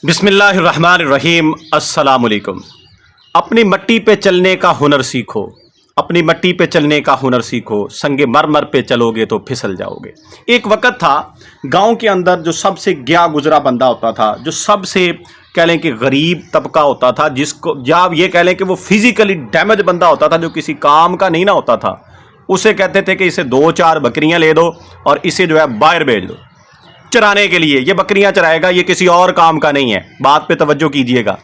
بسم اللہ الرحمن الرحیم۔ السلام علیکم۔ اپنی مٹی پہ چلنے کا ہنر سیکھو، اپنی مٹی پہ چلنے کا ہنر سیکھو، سنگ مرمر پہ چلو گے تو پھسل جاؤ گے۔ ایک وقت تھا گاؤں کے اندر جو سب سے گیا گزرا بندہ ہوتا تھا، جو سب سے کہہ لیں کہ غریب طبقہ ہوتا تھا، جس کو یا یہ کہہ لیں کہ وہ فزیکلی ڈیمیج بندہ ہوتا تھا، جو کسی کام کا نہیں نہ ہوتا تھا، اسے کہتے تھے کہ اسے 2-4 بکریاں لے دو اور اسے جو ہے باہر بھیج دو چرانے کے لیے، یہ بکریاں چرائے گا، یہ کسی اور کام کا نہیں ہے۔ بات پہ توجہ کیجئے گا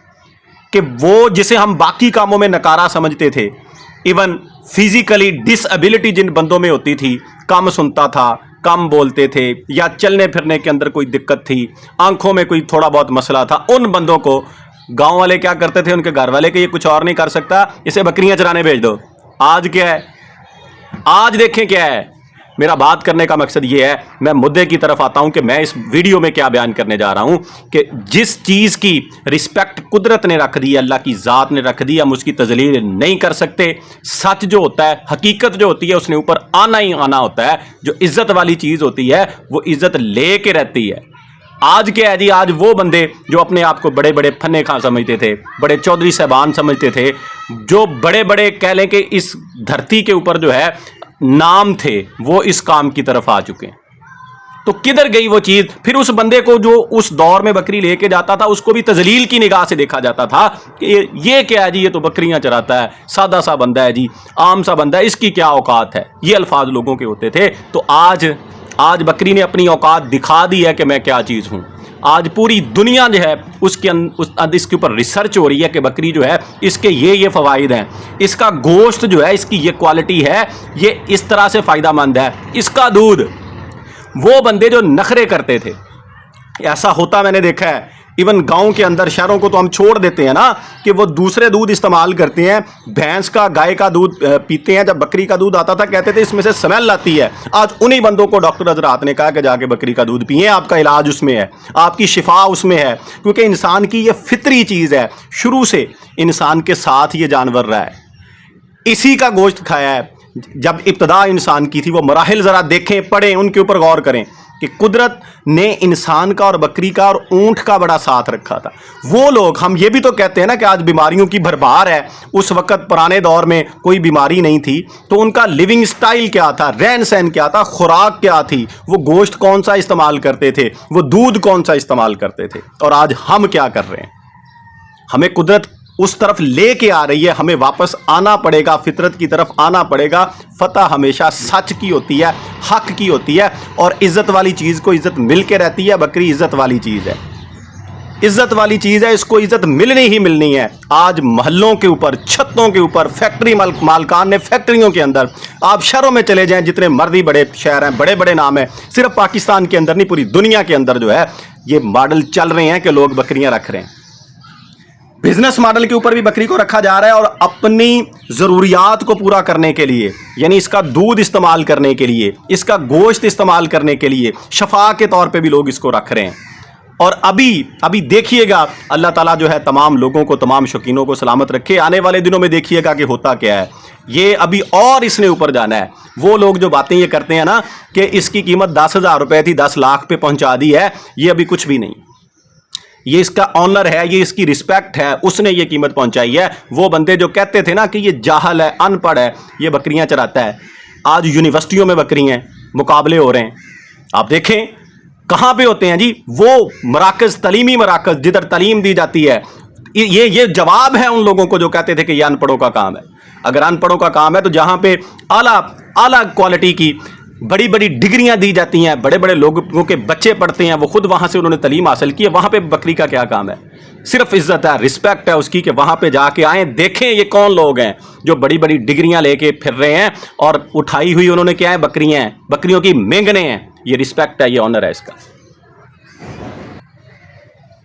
کہ وہ جسے ہم باقی کاموں میں نکارا سمجھتے تھے، ایون فزیکلی ڈس ایبلٹی جن بندوں میں ہوتی تھی، کم سنتا تھا، کم بولتے تھے، یا چلنے پھرنے کے اندر کوئی دقت تھی، آنکھوں میں کوئی تھوڑا بہت مسئلہ تھا، ان بندوں کو گاؤں والے کیا کرتے تھے، ان کے گھر والے کہ یہ کچھ اور نہیں کر سکتا، اسے بکریاں چرانے بھیج دو۔ آج کیا ہے؟ آج دیکھیں کیا ہے۔ میرا بات کرنے کا مقصد یہ ہے، میں مدعے کی طرف آتا ہوں کہ میں اس ویڈیو میں کیا بیان کرنے جا رہا ہوں کہ جس چیز کی رسپیکٹ قدرت نے رکھ دی ہے، اللہ کی ذات نے رکھ دی، ہم اس کی تذلیل نہیں کر سکتے۔ سچ جو ہوتا ہے، حقیقت جو ہوتی ہے، اس نے اوپر آنا ہی آنا ہوتا ہے۔ جو عزت والی چیز ہوتی ہے وہ عزت لے کے رہتی ہے۔ آج کیا ہے جی؟ آج وہ بندے جو اپنے آپ کو بڑے بڑے فنے خاں سمجھتے تھے، بڑے چودھری صاحبان سمجھتے تھے، جو بڑے بڑے کہہ لیں کہ اس دھرتی کے اوپر جو ہے نام تھے، وہ اس کام کی طرف آ چکے ہیں۔ تو کدھر گئی وہ چیز؟ پھر اس بندے کو جو اس دور میں بکری لے کے جاتا تھا، اس کو بھی تذلیل کی نگاہ سے دیکھا جاتا تھا کہ یہ کیا ہے جی؟ یہ تو بکریاں چراتا ہے، سادہ سا بندہ ہے جی، عام سا بندہ ہے، اس کی کیا اوقات ہے؟ یہ الفاظ لوگوں کے ہوتے تھے۔ تو آج بکری نے اپنی اوقات دکھا دی ہے کہ میں کیا چیز ہوں۔ آج پوری دنیا جو ہے اس کے اوپر ریسرچ ہو رہی ہے کہ بکری جو ہے اس کے یہ فوائد ہیں، اس کا گوشت جو ہے، اس کی یہ کوالٹی ہے، یہ اس طرح سے فائدہ مند ہے، اس کا دودھ۔ وہ بندے جو نخرے کرتے تھے، ایسا ہوتا میں نے دیکھا ہے، ایون گاؤں کے اندر، شہروں کو تو ہم چھوڑ دیتے ہیں نا کہ وہ دوسرے دودھ استعمال کرتے ہیں، بھینس کا گائے کا دودھ پیتے ہیں۔ جب بکری کا دودھ آتا تھا کہتے تھے اس میں سے سمیل آتی ہے۔ آج انہی بندوں کو ڈاکٹر حضرات نے کہا کہ جا کے بکری کا دودھ پئیں، آپ کا علاج اس میں ہے، آپ کی شفا اس میں ہے، کیونکہ انسان کی یہ فطری چیز ہے، شروع سے انسان کے ساتھ یہ جانور رہا ہے، اسی کا گوشت کھایا ہے۔ جب ابتدا انسان کی تھی، وہ مراحل ذرا دیکھیں، پڑھیں، ان کے اوپر غور کریں کہ قدرت نے انسان کا اور بکری کا اور اونٹ کا بڑا ساتھ رکھا تھا۔ وہ لوگ، ہم یہ بھی تو کہتے ہیں نا کہ آج بیماریوں کی بھرمار ہے، اس وقت پرانے دور میں کوئی بیماری نہیں تھی، تو ان کا لیونگ سٹائل کیا تھا، رہن سہن کیا تھا، خوراک کیا تھی، وہ گوشت کون سا استعمال کرتے تھے، وہ دودھ کون سا استعمال کرتے تھے۔ اور آج ہم کیا کر رہے ہیں؟ ہمیں قدرت اس طرف لے کے آ رہی ہے، ہمیں واپس آنا پڑے گا، فطرت کی طرف آنا پڑے گا۔ فتح ہمیشہ سچ کی ہوتی ہے، حق کی ہوتی ہے، اور عزت والی چیز کو عزت مل کے رہتی ہے۔ بکری عزت والی چیز ہے، عزت والی چیز ہے، اس کو عزت ملنی ہی ملنی ہے۔ آج محلوں کے اوپر، چھتوں کے اوپر، فیکٹری مالکان نے فیکٹریوں کے اندر، آپ شہروں میں چلے جائیں، جتنے مرضی بڑے شہر ہیں، بڑے بڑے نام ہیں، صرف پاکستان کے اندر نہیں، پوری دنیا کے اندر جو ہے یہ ماڈل چل رہے ہیں کہ لوگ بکریاں رکھ رہے ہیں۔ بزنس ماڈل کے اوپر بھی بکری کو رکھا جا رہا ہے، اور اپنی ضروریات کو پورا کرنے کے لیے، یعنی اس کا دودھ استعمال کرنے کے لیے، اس کا گوشت استعمال کرنے کے لیے، شفا کے طور پہ بھی لوگ اس کو رکھ رہے ہیں۔ اور ابھی دیکھیے گا، اللہ تعالیٰ جو ہے تمام لوگوں کو، تمام شوقینوں کو سلامت رکھے۔ آنے والے دنوں میں دیکھیے گا کہ ہوتا کیا ہے، یہ ابھی اور اس نے اوپر جانا ہے۔ وہ لوگ جو باتیں یہ کرتے ہیں نا کہ اس کی قیمت 10,000 روپے تھی، 10 لاکھ پہ پہنچا دی ہے، یہ ابھی کچھ بھی نہیں۔ یہ اس کا آنر ہے، یہ اس کی رسپیکٹ ہے، اس نے یہ قیمت پہنچائی ہے۔ وہ بندے جو کہتے تھے نا کہ یہ جاہل ہے، ان پڑھ ہے، یہ بکریاں چراتا ہے، آج یونیورسٹیوں میں بکریاں، مقابلے ہو رہے ہیں۔ آپ دیکھیں کہاں پہ ہوتے ہیں جی وہ مراکز، تعلیمی مراکز جدھر تعلیم دی جاتی ہے۔ یہ جواب ہے ان لوگوں کو جو کہتے تھے کہ یہ ان پڑھوں کا کام ہے۔ اگر ان پڑھوں کا کام ہے تو جہاں پہ اعلیٰ کوالٹی کی بڑی بڑی ڈگریاں دی جاتی ہیں، بڑے بڑے لوگوں کے بچے پڑھتے ہیں، وہ خود وہاں سے انہوں نے تعلیم حاصل کی ہے، وہاں پہ بکری کا کیا کام ہے؟ صرف عزت ہے، رسپیکٹ ہے اس کی کہ وہاں پہ جا کے آئیں، دیکھیں یہ کون لوگ ہیں جو بڑی بڑی ڈگریاں لے کے پھر رہے ہیں، اور اٹھائی ہوئی انہوں نے کیا ہے؟ بکریاں ہیں، بکریوں کی مینگنے ہیں۔ یہ رسپیکٹ ہے، یہ آنر ہے اس کا۔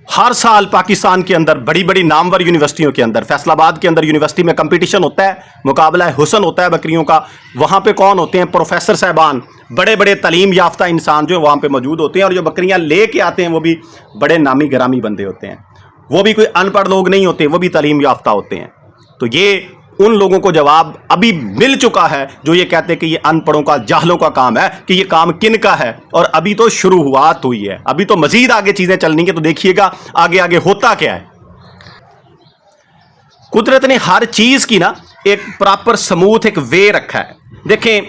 ہر سال پاکستان کے اندر بڑی بڑی نامور یونیورسٹیوں کے اندر، فیصل آباد کے اندر یونیورسٹی میں کمپٹیشن ہوتا ہے، مقابلہ حسن ہوتا ہے بکریوں کا۔ وہاں پہ کون ہوتے ہیں؟ پروفیسر صاحبان، بڑے بڑے تعلیم یافتہ انسان جو وہاں پہ موجود ہوتے ہیں، اور جو بکریاں لے کے آتے ہیں وہ بھی بڑے نامی گرامی بندے ہوتے ہیں، وہ بھی کوئی ان پڑھ لوگ نہیں ہوتے، وہ بھی تعلیم یافتہ ہوتے ہیں۔ تو یہ उन लोगों को जवाब अभी मिल चुका है जो ये कहते हैं कि ये अनपढ़ों का, जाहलों का काम है, कि ये काम किन का है, और अभी तो शुरुआत हुई है, अभी तो मजीद आगे चीजें चलनी है। तो देखिएगा आगे आगे होता क्या है। कुदरत ने हर चीज की ना एक प्रॉपर स्मूथ एक वे रखा है। देखें,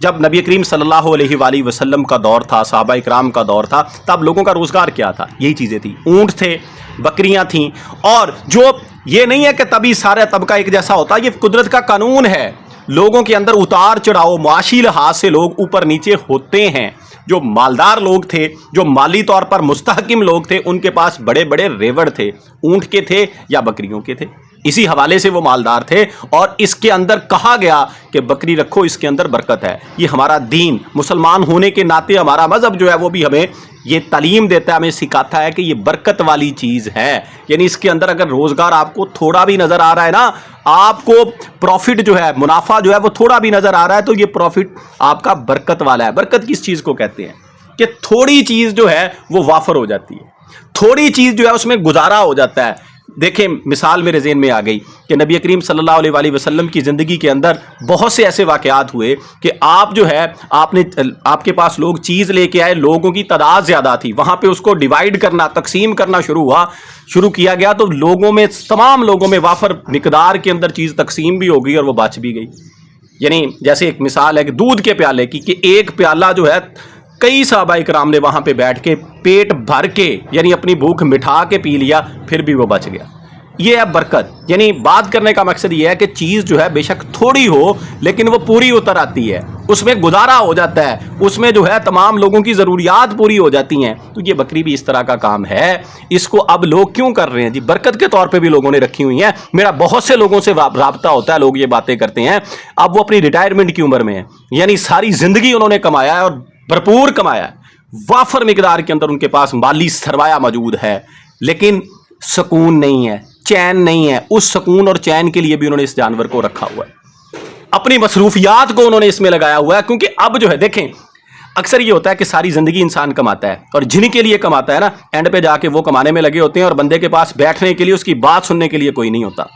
जब नबी करीम सल्लल्लाहु अलैहि वसल्लम का दौर था, सहाबा इकराम का दौर था, तब लोगों का रोजगार क्या था? यही चीजें थी, ऊंट थे, बकरियां थीं, और जो ये नहीं है कि तभी सारा तबका एक जैसा होता, ये कुदरत का कानून है। लोगों के अंदर उतार चढ़ाव, मुआशी लिहाज से लोग ऊपर नीचे होते हैं। जो मालदार लोग थे, जो माली तौर पर मुस्तहकिम लोग थे, उनके पास बड़े बड़े रेवड़ थे, ऊंट के थे या बकरियों के थे, इसी हवाले से वो मालदार थे। और इसके अंदर कहा गया कि बकरी रखो, इसके अंदर बरकत है। ये हमारा दीन, मुसलमान होने के नाते हमारा मजहब जो है वो भी हमें ये तालीम देता है, हमें सिखाता है कि ये बरकत वाली चीज़ है। यानी इसके अंदर अगर रोज़गार आपको थोड़ा भी नज़र आ रहा है ना, आपको प्रॉफिट जो है, मुनाफा जो है वो थोड़ा भी नज़र आ रहा है, तो ये प्रॉफिट आपका बरकत वाला है। बरकत किस चीज़ को कहते हैं? कि थोड़ी चीज़ जो है वो वाफर हो जाती है, थोड़ी चीज़ जो है उसमें गुजारा हो जाता है। देखें, मिसाल मेरे ज़हन में आ गई कि नबी करीम सल्लल्लाहु अलैहि वसल्लम की ज़िंदगी के अंदर बहुत से ऐसे वाक़यात हुए कि आप जो है, आपके पास लोग चीज़ लेके आए, लोगों की तादाद ज़्यादा थी, वहाँ पे उसको डिवाइड करना, तकसीम करना शुरू किया गया, तो लोगों में, तमाम लोगों में वाफर मिकदार के अंदर चीज़ तकसीम भी हो गई और वो बच भी गई। यानी जैसे एक मिसाल है कि दूध के प्याले की, कि एक प्याला जो है कई सहाबा इकराम ने वहाँ पे बैठ के पेट भर के, यानी अपनी भूख मिठा के पी लिया, फिर भी वो बच गया। ये है बरकत। यानी बात करने का मकसद ये है कि चीज़ जो है बेशक थोड़ी हो, लेकिन वो पूरी उतर आती है, उसमें गुजारा हो जाता है, उसमें जो है तमाम लोगों की ज़रूरियात पूरी हो जाती हैं। तो ये बकरी भी इस तरह का काम है। इसको अब लोग क्यों कर रहे हैं जी? बरकत के तौर पे भी लोगों ने रखी हुई हैं। मेरा बहुत से लोगों से राब्ता होता है, लोग ये बातें करते हैं। अब वो अपनी रिटायरमेंट की उम्र में है, यानी सारी ज़िंदगी उन्होंने कमाया है और भरपूर कमाया है, वाफर मिकदार के अंदर उनके पास माली सरमाया मौजूद है, लेकिन सुकून नहीं है, चैन नहीं है। उस सुकून और चैन के लिए भी उन्होंने इस जानवर को रखा हुआ है, अपनी मसरूफियात को उन्होंने इसमें लगाया हुआ है। क्योंकि अब जो है, देखें, अक्सर ये होता है कि सारी ज़िंदगी इंसान कमाता है, और जिनके लिए कमाता है ना, एंड पे जाके वो कमाने में लगे होते हैं, और बंदे के पास बैठने के लिए, उसकी बात सुनने के लिए कोई नहीं होता।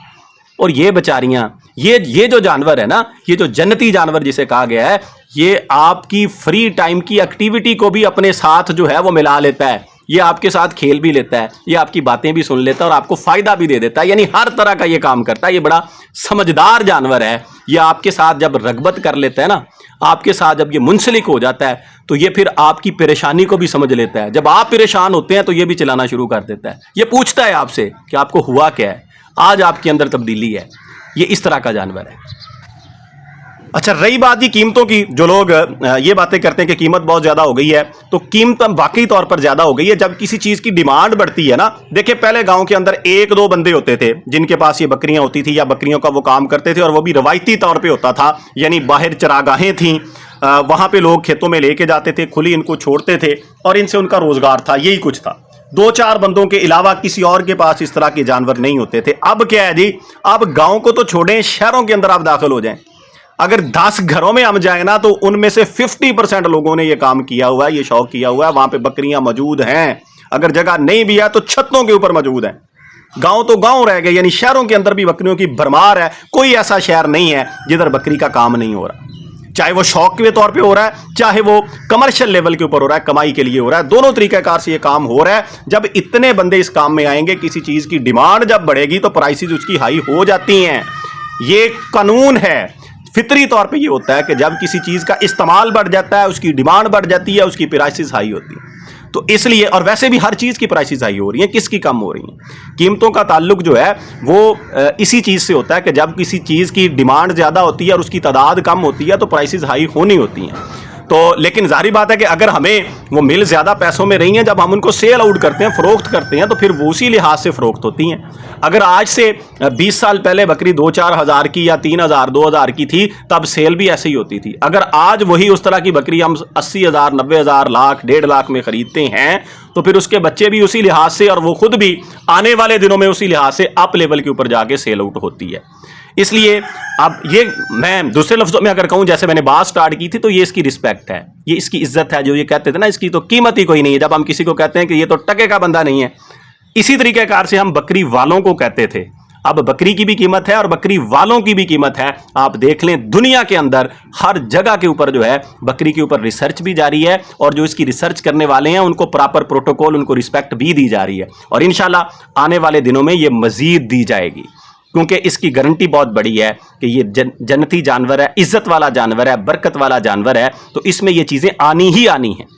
और ये बेचारियां, ये जो जानवर है ना, ये जो जन्नती जानवर जिसे कहा गया है, ये आपकी फ्री टाइम की एक्टिविटी को भी अपने साथ जो है वो मिला लेता है। ये आपके साथ खेल भी लेता है, ये आपकी बातें भी सुन लेता है, और आपको फ़ायदा भी दे देता है। यानी हर तरह का ये काम करता है। ये बड़ा समझदार जानवर है। ये आपके साथ जब रगबत कर लेता है ना, आपके साथ जब ये मुंसलिक हो जाता है, तो ये फिर आपकी परेशानी को भी समझ लेता है। जब आप परेशान होते हैं तो ये भी चलाना शुरू कर देता है। ये पूछता है आपसे कि आपको हुआ क्या है, आज आपके अंदर तब्दीली है। ये इस तरह का जानवर है। अच्छा, रही बात जी कीमतों की, जो लोग ये बातें करते हैं कि कीमत बहुत ज़्यादा हो गई है, तो कीमत वाकई तौर पर ज़्यादा हो गई है जब किसी चीज़ की डिमांड बढ़ती है ना। देखिए, पहले गांव के अंदर एक दो बंदे होते थे जिनके पास ये बकरियां होती थी या बकरियों का वो काम करते थे, और वो भी रवायती तौर पे होता था। यानी बाहर चरागाहें थीं, वहाँ पे लोग खेतों में लेके जाते थे, खुली इनको छोड़ते थे, और इनसे उनका रोज़गार था, यही कुछ था। दो चार बंदों के अलावा किसी और के पास इस तरह के जानवर नहीं होते थे। अब क्या है जी, अब गाँव को तो छोड़ें, शहरों के अंदर आप दाखिल हो जाएं, अगर 10 घरों में हम जाए ना, तो उनमें से 50% लोगों ने ये काम किया हुआ है, ये शौक किया हुआ है। वहां पे बकरियां मौजूद हैं, अगर जगह नहीं भी है तो छतों के ऊपर मौजूद हैं। गांव तो गांव रह गए, यानी शहरों के अंदर भी बकरियों की भरमार है। कोई ऐसा शहर नहीं है जिधर बकरी का काम नहीं हो रहा, चाहे वो शौक के तौर पे हो रहा है, चाहे वो कमर्शियल लेवल के ऊपर हो रहा है, कमाई के लिए हो रहा है। दोनों तरीक़ाकार से ये काम हो रहा है। जब इतने बंदे इस काम में आएंगे, किसी चीज़ की डिमांड जब बढ़ेगी, तो प्राइसेज उसकी हाई हो जाती हैं। ये कानून है, फितरी तौर पे ये होता है कि जब किसी चीज़ का इस्तेमाल बढ़ जाता है, उसकी डिमांड बढ़ जाती है, उसकी प्राइसेस हाई होती है। तो इसलिए, और वैसे भी हर चीज़ की प्राइसेस हाई हो रही हैं, किसकी कम हो रही हैं? कीमतों का ताल्लुक जो है वो इसी चीज़ से होता है कि जब किसी चीज़ की डिमांड ज़्यादा होती है और उसकी तादाद कम होती है, तो प्राइसेस हाई होनी होती हैं। तो लेकिन जाहिर बात है कि अगर हमें वो मिल ज़्यादा पैसों में रही हैं, जब हम उनको सेल आउट करते हैं, फ़रोख्त करते हैं, तो फिर वो उसी लिहाज से फ़रोख्त होती हैं। अगर आज से 20 साल पहले बकरी 2-4 हज़ार की या 3,000 2,000 की थी, तब सेल भी ऐसे ही होती थी। अगर आज वही उस तरह की बकरी हम 80,000 90,000 लाख 1.5 लाख में ख़रीदते हैं, तो फिर उसके बच्चे भी उसी लिहाज से, और वो खुद भी आने वाले दिनों में उसी लिहाज से अप लेवल के ऊपर जाके सेल आउट होती है। इसलिए अब ये, मैं दूसरे लफ्ज़ों में अगर कहूँ, जैसे मैंने बात स्टार्ट की थी, तो ये इसकी रिस्पेक्ट है, ये इसकी इज्जत है। जो ये कहते थे ना, इसकी तो कीमत ही कोई नहीं है। जब हम किसी को कहते हैं कि ये तो टके का बंदा नहीं है, इसी तरीक़ेकार से हम बकरी वालों को कहते थे। اب بکری کی بھی قیمت ہے اور بکری والوں کی بھی قیمت ہے. آپ دیکھ لیں دنیا کے اندر ہر جگہ کے اوپر جو ہے بکری کے اوپر ریسرچ بھی جاری ہے, اور جو اس کی ریسرچ کرنے والے ہیں ان کو پراپر پروٹوکول, ان کو رسپیکٹ بھی دی جا رہی ہے, اور انشاءاللہ آنے والے دنوں میں یہ مزید دی جائے گی, کیونکہ اس کی گارنٹی بہت بڑی ہے کہ یہ جنتی جانور ہے, عزت والا جانور ہے, برکت والا جانور ہے, تو اس میں یہ چیزیں آنی ہی آنی ہیں.